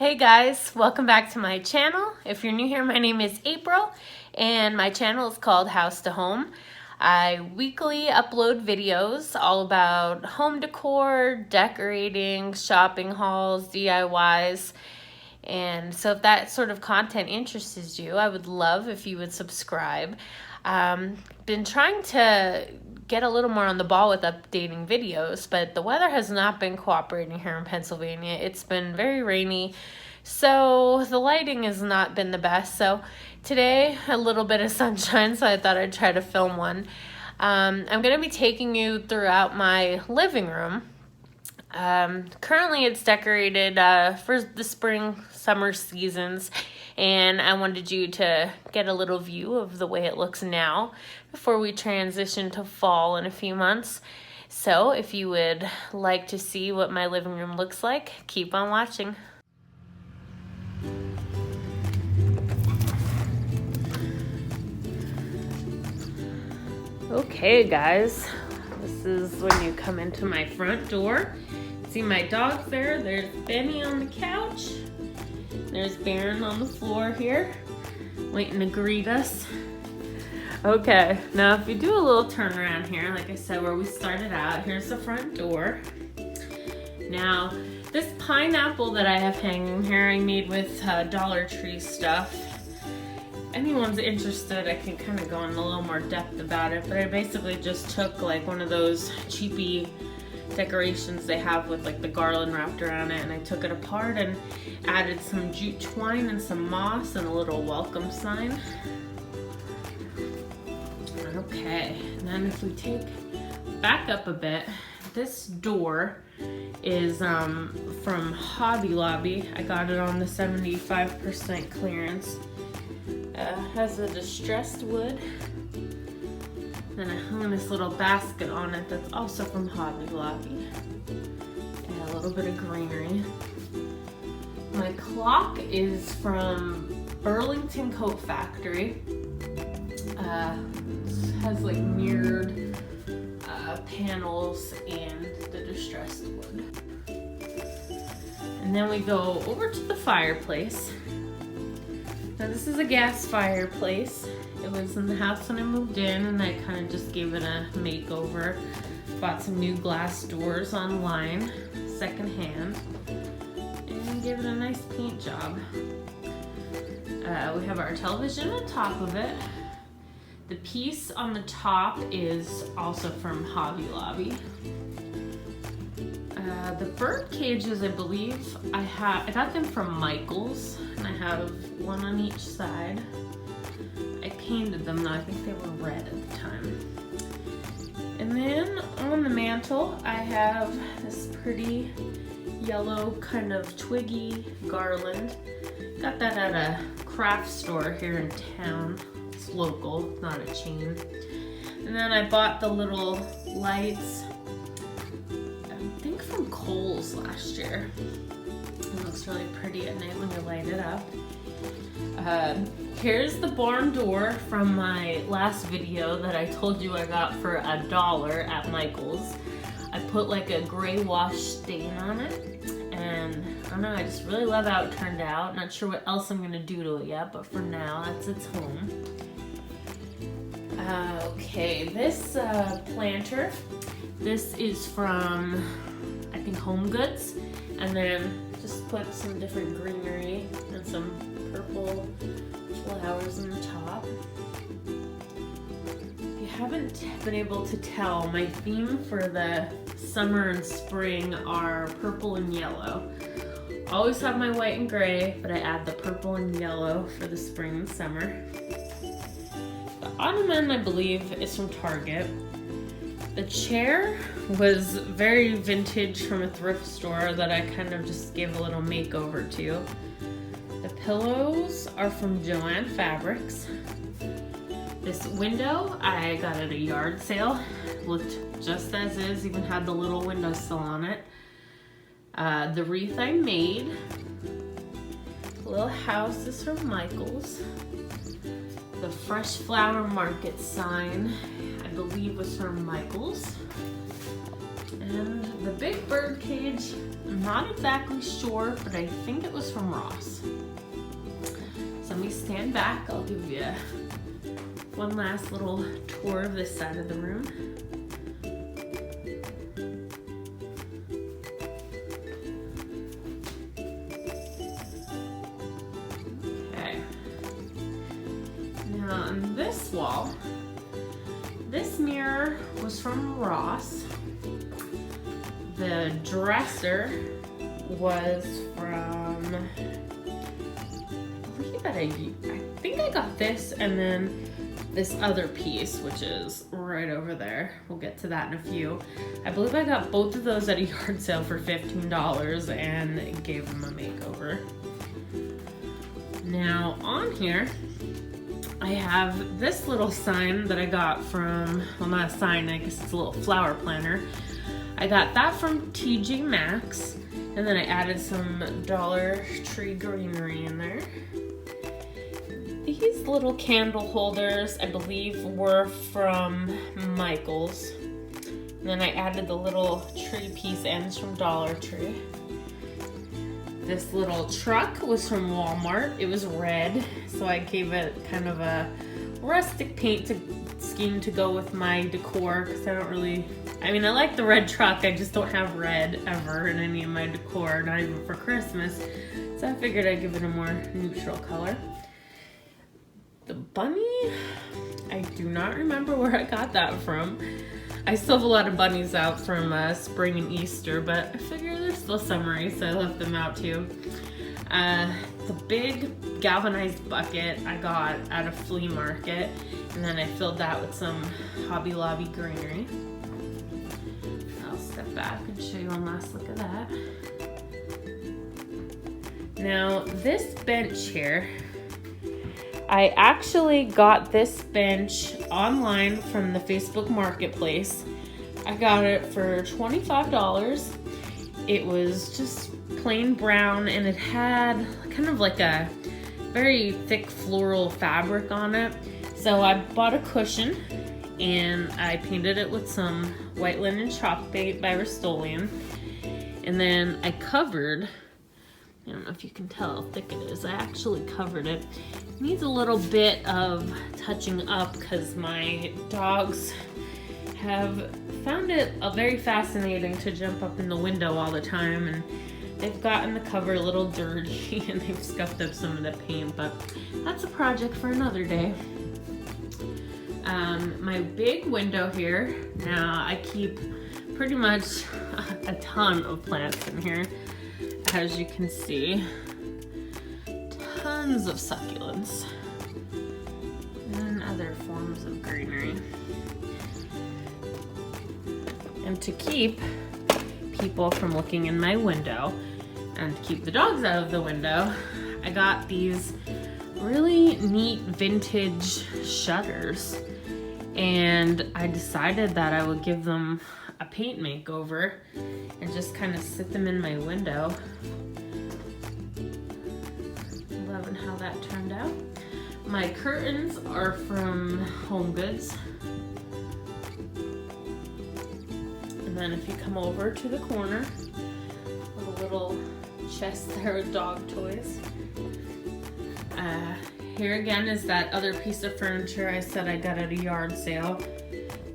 Hey guys, welcome back to my channel. If you're new here, my name is April and my channel is called House to Home. I weekly upload videos all about home decor, decorating, shopping hauls, DIYs. And so if that sort of content interests you, I would love if you would subscribe. Been trying to get a little more on the ball with updating videos, but the weather has not been cooperating here in Pennsylvania. It's been very rainy, so the lighting has not been the best. So today, a little bit of sunshine, so I thought I'd try to film one. I'm going to be taking you throughout my living room. Currently it's decorated for the spring, summer seasons, and I wanted you to get a little view of the way it looks now before we transition to fall in a few months. So if you would like to see what my living room looks like, keep on watching. Okay guys, this is when you come into my front door. See my dogs there. There's Benny on the couch. There's Baron on the floor here, waiting to greet us. Okay, now if you do a little turnaround here, like I said, where we started out, here's the front door. Now, this pineapple that I have hanging here, I made with Dollar Tree stuff. Anyone's interested, I can kind of go in a little more depth about it, but I basically just took like one of those cheapy decorations they have with like the garland wrapped around it, and I took it apart and added some jute twine and some moss and a little welcome sign. Okay, and then if we take back up a bit, this door is from Hobby Lobby. I got it on the 75% clearance. Has a distressed wood. Then I hung this little basket on it that's also from Hobby Lobby. And a little bit of greenery. My clock is from Burlington Coat Factory. Has like mirrored panels and the distressed wood. And then we go over to the fireplace. Now this is a gas fireplace. It was in the house when I moved in, and I kind of just gave it a makeover. Bought some new glass doors online, secondhand, and gave it a nice paint job. We have our television on top of it. The piece on the top is also from Hobby Lobby. The bird cages, I believe, I got them from Michael's, and I have one on each side. I painted them though, I think they were red at the time. And then on the mantle, I have this pretty yellow kind of twiggy garland. Got that at a craft store here in town. It's local, not a chain. And then I bought the little lights, I think from Kohl's last year. It looks really pretty at night when you light it up. Here's the barn door from my last video that I told you I got for $1 at Michael's. I put like a gray wash stain on it, and I don't know, I just really love how it turned out. Not sure what else I'm gonna do to it yet, but for now, that's its home. Okay, this planter, this is from, I think, Home Goods, and then just put some different greenery and some purple flowers in the top. If you haven't been able to tell, my theme for the summer and spring are purple and yellow. Always have my white and gray, but I add the purple and yellow for the spring and summer. The ottoman, I believe, is from Target. The chair was very vintage from a thrift store that I kind of just gave a little makeover to. The pillows are from Joann Fabrics. This window I got at a yard sale. Looked just as is, even had the little windowsill on it. The wreath I made. The little house is from Michael's. The Fresh Flower Market sign, I believe, was from Michael's. And the big bird cage, I'm not exactly sure, but I think it was from Ross. So let me stand back. I'll give you one last little tour of this side of the room. Okay. Now on this wall, this mirror was from Ross. The dresser was from, I think I got this, and then this other piece, which is right over there. We'll get to that in a few. I believe I got both of those at a yard sale for $15 and gave them a makeover. Now on here, I have this little sign that I got from, well, not a sign, I guess it's a little flower planter. I got that from TJ Maxx, and then I added some Dollar Tree greenery in there. These little candle holders, I believe, were from Michael's. And then I added the little tree piece ends from Dollar Tree. This little truck was from Walmart. It was red, so I gave it kind of a rustic paint scheme to go with my decor, because I don't really, I mean, I like the red truck, I just don't have red ever in any of my decor, not even for Christmas. So I figured I'd give it a more neutral color. The bunny, I do not remember where I got that from. I still have a lot of bunnies out from spring and Easter, but I figure they're still summery, so I left them out too. The big galvanized bucket I got at a flea market, and then I filled that with some Hobby Lobby greenery. I'll step back and show you one last look at that. Now this bench here, I actually got this bench online from the Facebook Marketplace. I got it for $25. It was just plain brown, and it had kind of like a very thick floral fabric on it. So I bought a cushion and I painted it with some white linen chalk paint by Rust-Oleum. And then I covered, I don't know if you can tell how thick it is, I actually covered it. It needs a little bit of touching up because my dogs have found it very fascinating to jump up in the window all the time, and they've gotten the cover a little dirty and they've scuffed up some of the paint, but that's a project for another day. My big window here, now I keep pretty much a ton of plants in here. As you can see, tons of succulents and other forms of greenery. And to keep people from looking in my window and to keep the dogs out of the window, I got these really neat vintage shutters, and I decided that I would give them a paint makeover and just kind of sit them in my window. Loving how that turned out. My curtains are from Home Goods. And then if you come over to the corner, with a little chest there with dog toys. Here again is that other piece of furniture I said I got at a yard sale.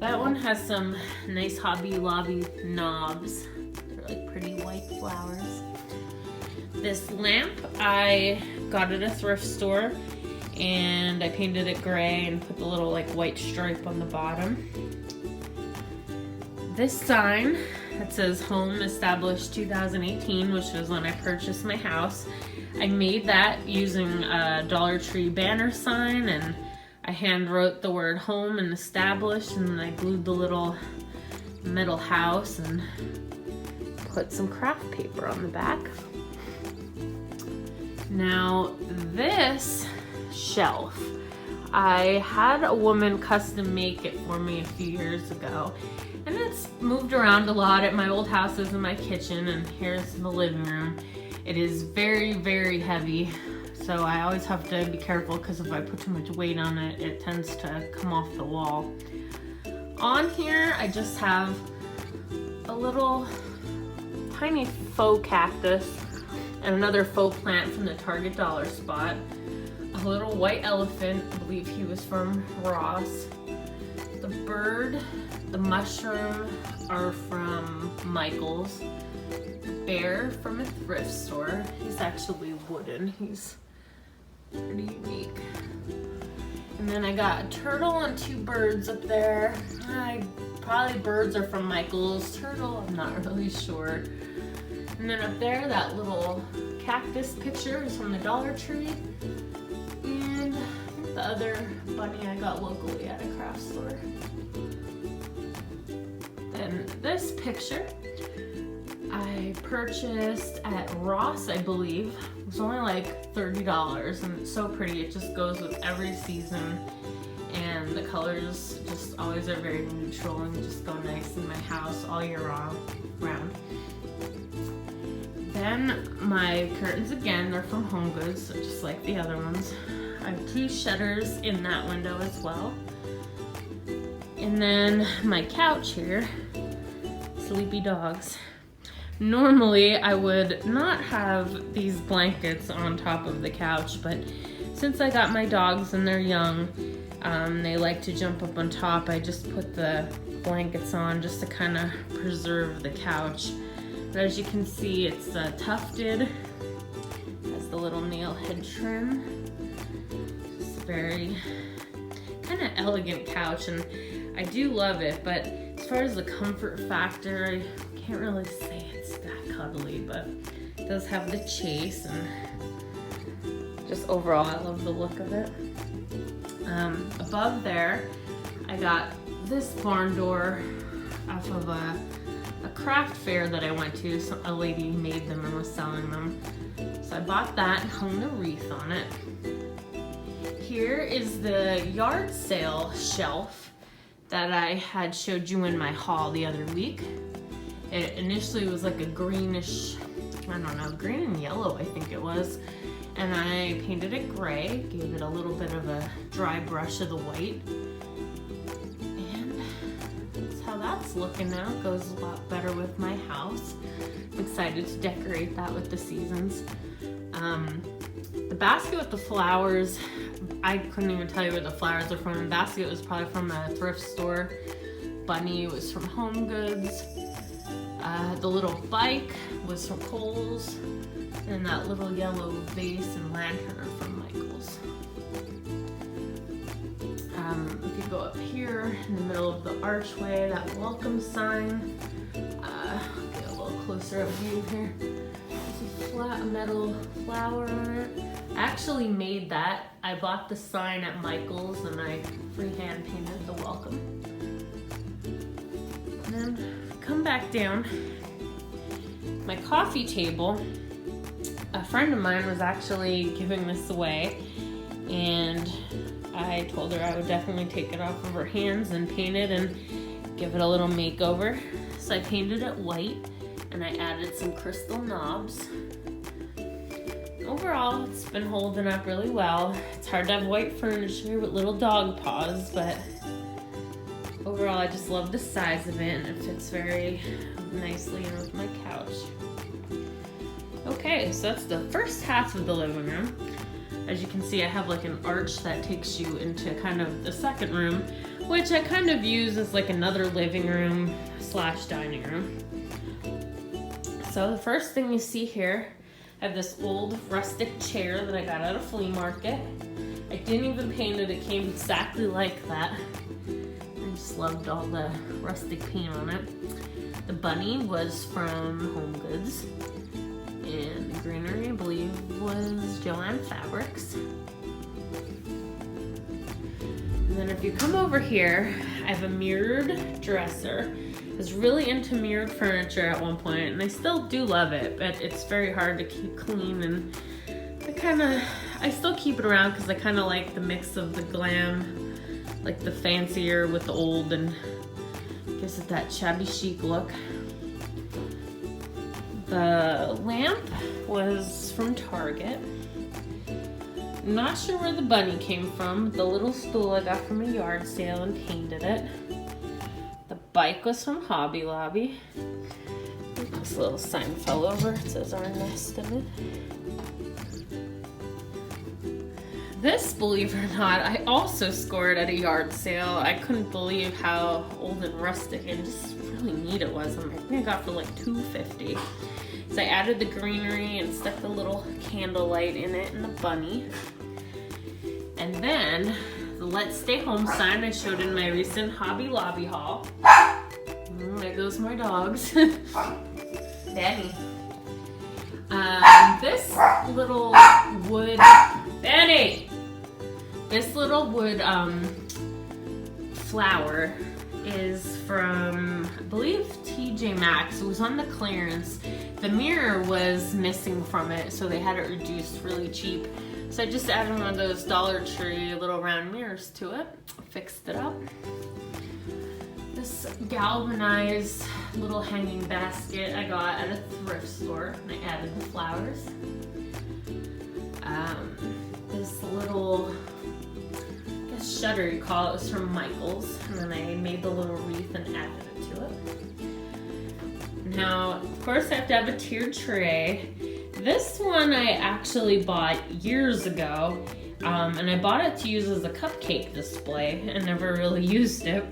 That one has some nice Hobby Lobby knobs. They're like pretty white flowers. This lamp I got at a thrift store, and I painted it gray and put the little like white stripe on the bottom. This sign that says Home Established 2018, which was when I purchased my house, I made that using a Dollar Tree banner sign, and I hand wrote the word home and established, and then I glued the little metal house and put some craft paper on the back. Now this shelf, I had a woman custom make it for me a few years ago, and it's moved around a lot. At my old house is in my kitchen, and here's the living room. It is very, very heavy, so I always have to be careful because if I put too much weight on it, it tends to come off the wall. On here, I just have a little tiny faux cactus and another faux plant from the Target dollar spot. A little white elephant, I believe he was from Ross. The bird, the mushroom are from Michael's. The bear from a thrift store. He's actually wooden. He's pretty unique. And then I got a turtle and two birds up there. Probably birds are from Michael's. Turtle, I'm not really sure. And then up there, that little cactus picture is from the Dollar Tree. And I think the other bunny I got locally at a craft store. Then this picture I purchased at Ross, I believe. It was only like $30 and it's so pretty. It just goes with every season and the colors just always are very neutral and just go nice in my house all year round. Then my curtains again, they're from Home Goods, so just like the other ones. I have two shutters in that window as well. And then my couch here, sleepy dogs. Normally I would not have these blankets on top of the couch, but since I got my dogs and they're young, they like to jump up on top. I just put the blankets on just to kind of preserve the couch. But as you can see, it's tufted, has the little nail head trim. Just a very kind of elegant couch, and I do love it, but as far as the comfort factor, I can't really say it's that cuddly, but it does have the chase, and just overall I love the look of it. Above there, I got this barn door off of a craft fair that I went to. So a lady made them and was selling them. So I bought that and hung the wreath on it. Here is the yard sale shelf that I had showed you in my haul the other week. It initially was like a greenish, I don't know, green and yellow I think it was. And I painted it gray, gave it a little bit of a dry brush of the white. And that's how that's looking now. It goes a lot better with my house. I'm excited to decorate that with the seasons. The basket with the flowers, I couldn't even tell you where the flowers are from. The basket was probably from a thrift store. Bunny was from Home Goods. The little bike was from Kohl's. And that little yellow vase and lantern are from Michael's. If you go up here in the middle of the archway, that welcome sign. Get a little closer up view here. There's a flat metal flower on it. I actually made that. I bought the sign at Michael's and I freehand painted the welcome. And then come back down. My coffee table. A friend of mine was actually giving this away, and I told her I would definitely take it off of her hands and paint it and give it a little makeover. So I painted it white and I added some crystal knobs. Overall, it's been holding up really well. It's hard to have white furniture with little dog paws, but overall I just love the size of it and it fits very nicely in with my couch. Okay, so that's the first half of the living room. As you can see, I have like an arch that takes you into kind of the second room, which I kind of use as like another living room / dining room. So the first thing you see here, I have this old rustic chair that I got at a flea market. I didn't even paint it, it came exactly like that. I just loved all the rustic paint on it. The bunny was from Home Goods. And the greenery, I believe, was Joanne Fabrics. And then if you come over here, I have a mirrored dresser. I was really into mirrored furniture at one point, and I still do love it, but it's very hard to keep clean, and I still keep it around because I kind of like the mix of the glam, like the fancier with the old, and gives it that shabby chic look. The lamp was from Target. Not sure where the bunny came from. The little stool I got from a yard sale and painted it. The bike was from Hobby Lobby. The This little sign fell over. It says our nest in it. This, believe it or not, I also scored at a yard sale. I couldn't believe how old and rustic and just really neat it was. I think I got for like $2.50. So I added the greenery and stuck the little candlelight in it and the bunny. And then the Let's Stay Home sign I showed in my recent Hobby Lobby haul. There goes my dogs. Benny. This little wood, Benny! This little wood flower is from, I believe, TJ Maxx. It was on the clearance. The mirror was missing from it, so they had it reduced really cheap. So I just added one of those Dollar Tree little round mirrors to it, fixed it up. This galvanized little hanging basket I got at a thrift store, and I added the flowers. This little, I guess shutter you call it, was from Michael's, and then I made the little wreath and added it to it. Now, of course, I have to have a tiered tray. This one I actually bought years ago, and I bought it to use as a cupcake display and never really used it.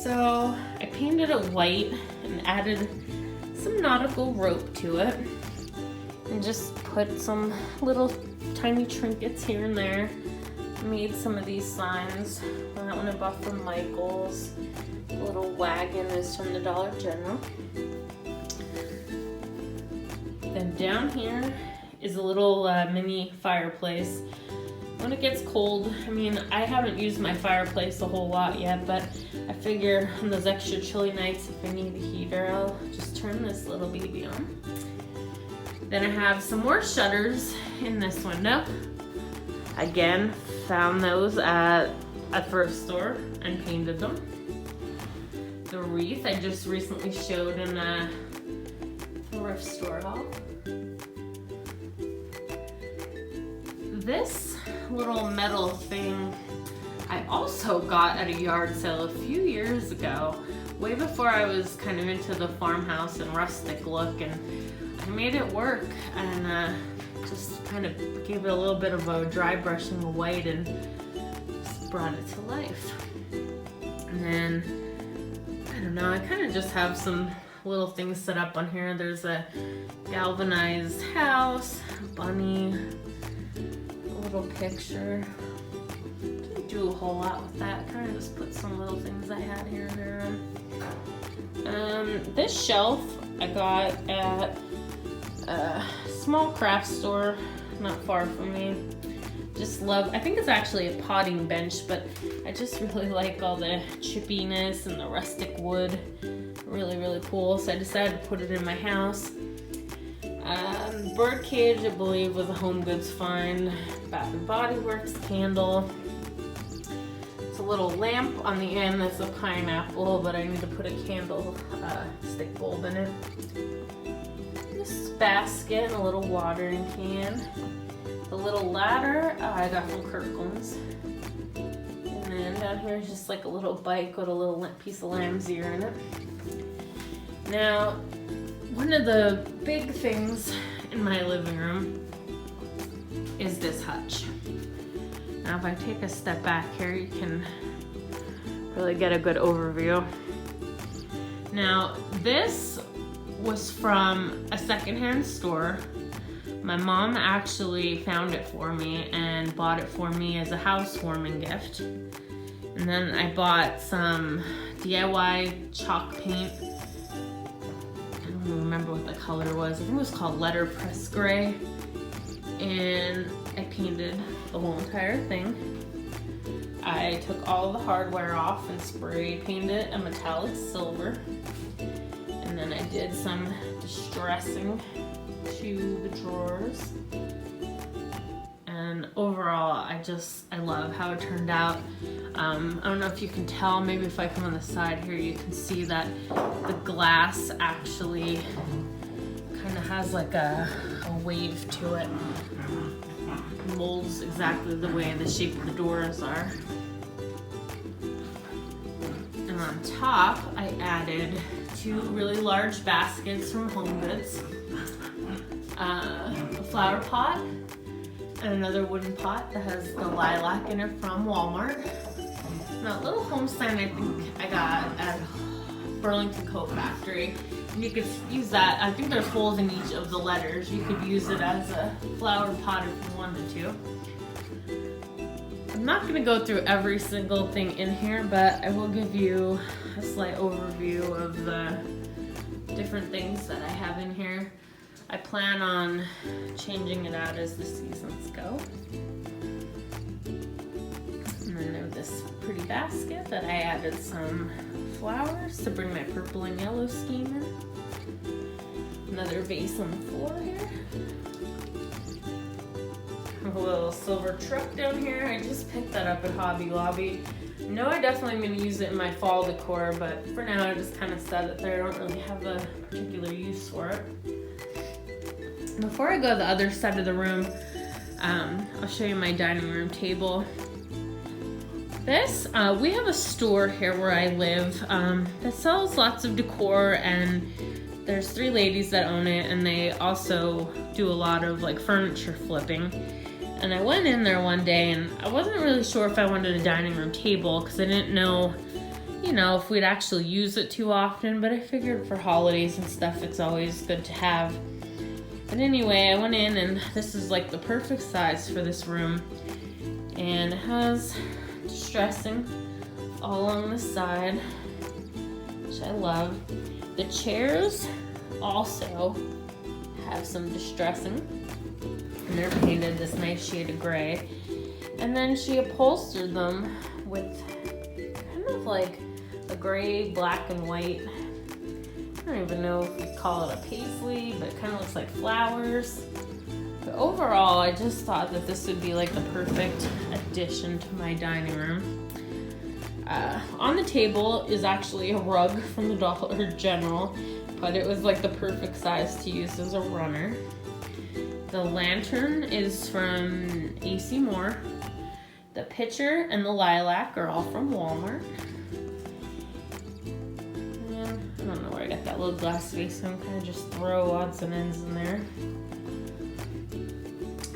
So I painted it white and added some nautical rope to it and just put some little tiny trinkets here and there. Made some of these signs. That one I bought from Michael's. The little wagon is from the Dollar General. Then down here is a little mini fireplace. When it gets cold, I mean, I haven't used my fireplace a whole lot yet, but I figure on those extra chilly nights, if I need a heater, I'll just turn this little baby on. Then I have some more shutters in this window. Again, found those at a thrift store and painted them. The wreath I just recently showed in a thrift store haul. This little metal thing I also got at a yard sale a few years ago, way before I was kind of into the farmhouse and rustic look, and I made it work and just kind of gave it a little bit of a dry brushing of white and just brought it to life. And then, I don't know, I kind of just have some little things set up on here. There's a galvanized house, a bunny, a little picture. Didn't do a whole lot with that. Kind of just put some little things I had here and there on. This shelf I got at a small craft store not far from me. Just love, I think it's actually a potting bench, but I just really like all the chippiness and the rustic wood. Really, really cool. So I decided to put it in my house. Bird cage, I believe, was a Home Goods find. Bath and Body Works candle. It's a little lamp on the end that's a pineapple, but I need to put a candle stick bulb in it. This basket, a little watering can. The little ladder I got from Kirkland's. And then down here is just like a little bike with a little piece of lamb's ear in it. Now, one of the big things in my living room is this hutch. Now, if I take a step back here, you can really get a good overview. Now, this was from a secondhand store. My mom actually found it for me and bought it for me as a housewarming gift. And then I bought some DIY chalk paint. I don't even remember what the color was. I think it was called letterpress gray. And I painted the whole entire thing. I took all the hardware off and spray painted it a metallic silver. And then I did some distressing to the drawers. And overall, I love how it turned out. I don't know if you can tell, maybe if I come on the side here, you can see that the glass actually kind of has like a wave to it. Molds exactly the way the shape of the doors are. And on top, I added 2 really large baskets from HomeGoods, a flower pot, and another wooden pot that has the lilac in it from Walmart. Now, a little home stand I think I got at Burlington Coat Factory. And you could use that. I think there's holes in each of the letters. You could use it as a flower pot if you wanted to. I'm not going to go through every single thing in here, but I will give you a slight overview of the different things that I have in here. I plan on changing it out as the seasons go. And then there's this pretty basket that I added some flowers to bring my purple and yellow scheme in. Another vase on the floor here. A little silver truck down here. I just picked that up at Hobby Lobby. I know I definitely am going to use it in my fall decor, but for now I just kind of set it there. I don't really have a particular use for it. Before I go to the other side of the room, I'll show you my dining room table. This, we have a store here where I live that sells lots of decor, and there's 3 ladies that own it, and they also do a lot of like furniture flipping. And I went in there one day and I wasn't really sure if I wanted a dining room table because I didn't know, you know, if we'd actually use it too often, but I figured for holidays and stuff it's always good to have. But anyway, I went in and this is like the perfect size for this room, and it has distressing all along the side, which I love. The chairs also have some distressing, and they're painted this nice shade of gray. And then she upholstered them with kind of like a gray, black, and white. I don't even know if we call it a paisley, but it kind of looks like flowers. But overall, I just thought that this would be like the perfect addition to my dining room. On the table is actually a rug from the Dollar General, but it was like the perfect size to use as a runner. The lantern is from AC Moore. The pitcher and the lilac are all from Walmart. And I don't know where I got that little glass vase, so I'm kind of just throw odds and ends in there.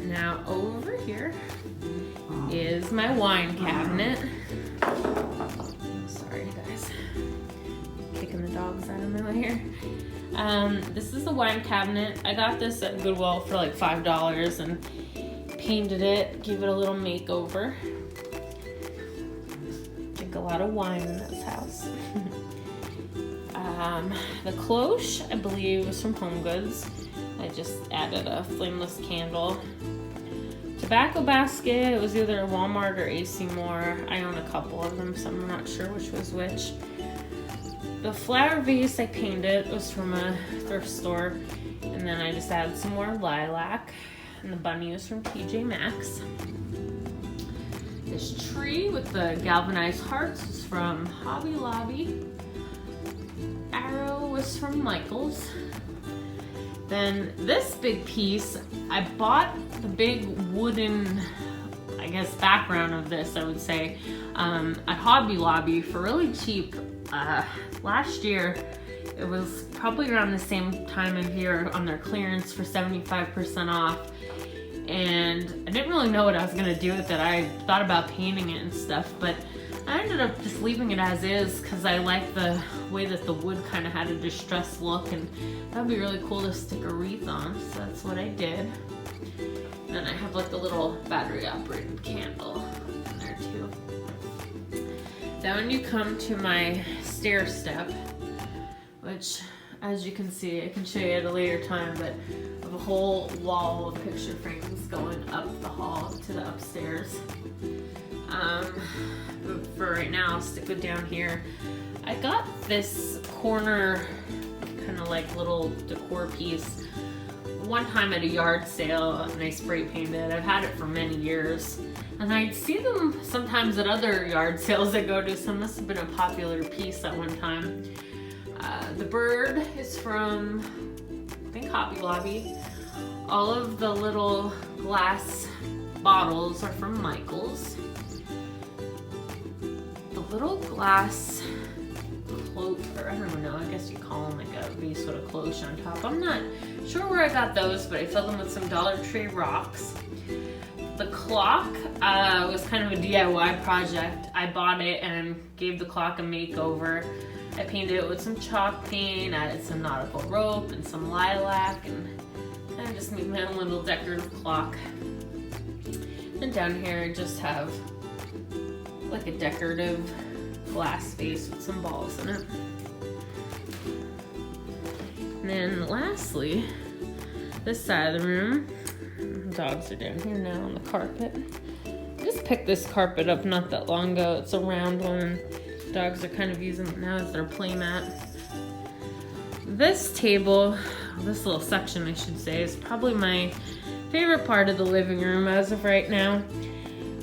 Now over here is my wine cabinet. Sorry guys, kicking the dogs out of my way here. This is the wine cabinet. I got this at Goodwill for like $5 and painted it, gave it a little makeover. Drink a lot of wine in this house. The cloche, I believe, was from HomeGoods. I just added a flameless candle. Tobacco basket, it was either Walmart or AC Moore. I own a couple of them, so I'm not sure which was which. The flower vase I painted was from a thrift store, and then I just added some more lilac, and the bunny was from TJ Maxx. This tree with the galvanized hearts was from Hobby Lobby. Arrow was from Michael's. Then this big piece, I bought the big wooden, I guess, background of this, I would say, at Hobby Lobby for really cheap. Last year, it was probably around the same time of year on their clearance for 75% off. And I didn't really know what I was gonna do with it. I thought about painting it and stuff, but I ended up just leaving it as is because I like the way that the wood kind of had a distressed look, and that would be really cool to stick a wreath on, so that's what I did. And then I have like a little battery operated candle in there too. Then when you come to my stair step, which as you can see, I can show you at a later time, but I have a whole wall of picture frames going up the hall to the upstairs. But for right now, I'll stick it down here. I got this corner kind of like little decor piece one time at a yard sale, and I spray painted it. I've had it for many years, and I'd see them sometimes at other yard sales I go to, so it must have been a popular piece at one time. The bird is from, I think, Hobby Lobby. All of the little glass bottles are from Michael's. The little glass cloche, or I don't know, I guess you call them like a vase with a cloche on top. I'm not sure where I got those, but I filled them with some Dollar Tree rocks. The clock was kind of a DIY project. I bought it and gave the clock a makeover. I painted it with some chalk paint, added some nautical rope and some lilac, and kind of just made my own little decorative clock. And down here I just have like a decorative glass vase with some balls in it. And then lastly, this side of the room, dogs are down here now on the carpet. I just picked this carpet up not that long ago. It's a round one. Dogs are kind of using it now as their play mat. This table, this little section I should say, is probably my favorite part of the living room as of right now.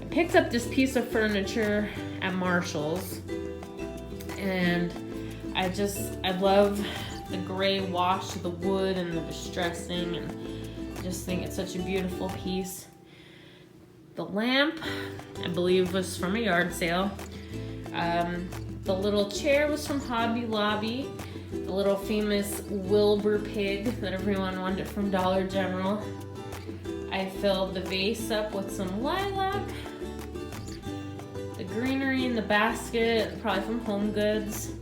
I picked up this piece of furniture at Marshall's, and I love the gray wash of the wood and the distressing, and I just think it's such a beautiful piece. The lamp, I believe, was from a yard sale. The little chair was from Hobby Lobby. The little famous Wilbur pig that everyone wanted from Dollar General. I filled the vase up with some lilac. The greenery in the basket, probably from Home Goods.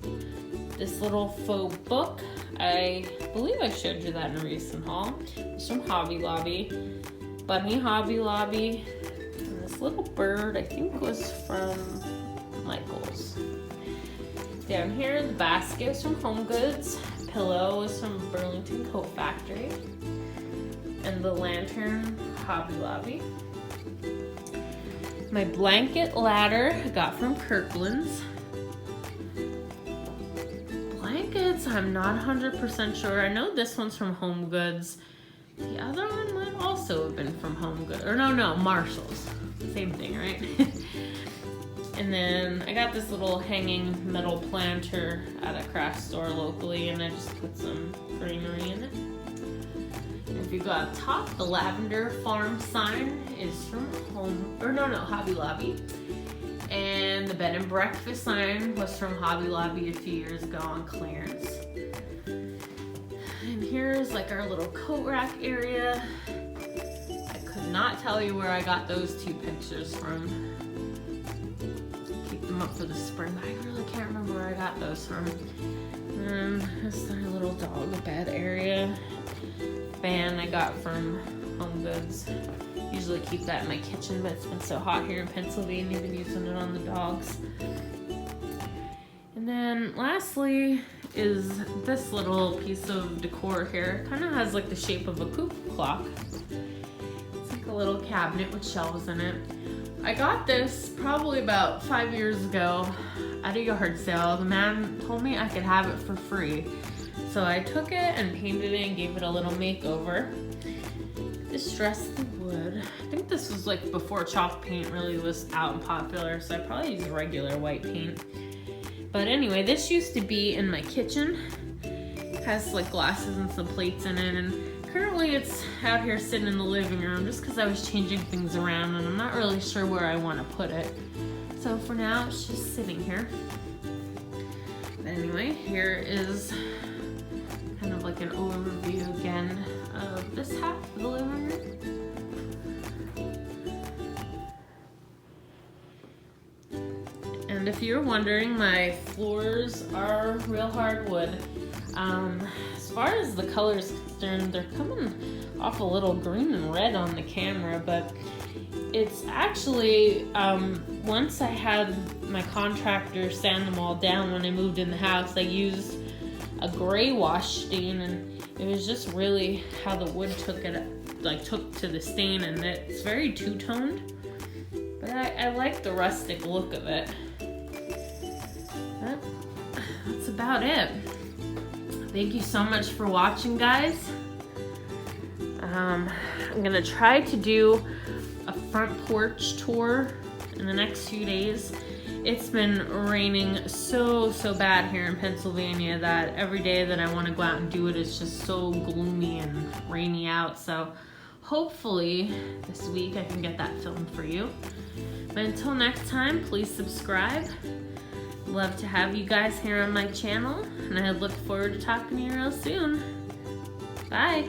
This little faux book, I believe I showed you that in a recent haul. It's from Hobby Lobby. Bunny Hobby Lobby. And this little bird, I think, was from Michael's. Down here, the basket is from Home Goods. Pillow is from Burlington Coat Factory. And the lantern, Hobby Lobby. My blanket ladder I got from Kirkland's. Blankets, I'm not 100% sure. I know this one's from Home Goods. The other one might also have been from Home Goods. Or no, Marshall's. Same thing, right? And then I got this little hanging metal planter at a craft store locally, and I just put some greenery in it. And if you go up top, the lavender farm sign is from Hobby Lobby. And the bed and breakfast sign was from Hobby Lobby a few years ago on clearance. And here's like our little coat rack area. I could not tell you where I got those two pictures from. Up for the spring, but I really can't remember where I got those from. This is our little dog bed area. Fan I got from Home Goods. Usually keep that in my kitchen, but it's been so hot here in Pennsylvania, I've been using it on the dogs. And then lastly is this little piece of decor here. It kind of has like the shape of a cuckoo clock. It's like a little cabinet with shelves in it. I got this probably about 5 years ago at a yard sale. The man told me I could have it for free. So I took it and painted it and gave it a little makeover. Distressed the wood. I think this was like before chalk paint really was out and popular, so I probably used regular white paint. But anyway, this used to be in my kitchen. It has like glasses and some plates in it, and currently it's out here sitting in the living room just because I was changing things around and I'm not really sure where I want to put it. So for now, it's just sitting here. But anyway, here is kind of like an overview again of this half of the living room. And if you're wondering, my floors are real hardwood. As far as the color is concerned, they're coming off a little green and red on the camera, but it's actually, once I had my contractor sand them all down when I moved in the house, I used a gray wash stain, and it was just really how the wood took to the stain, and it's very two-toned, but I like the rustic look of it. But that's about it. Thank you so much for watching, guys. I'm gonna try to do a front porch tour in the next few days. It's been raining so bad here in Pennsylvania that every day that I want to go out and do it, it's just so gloomy and rainy out. So hopefully this week I can get that filmed for you. But until next time, please subscribe, love to have you guys here on my channel, and I look forward to talking to you real soon. Bye.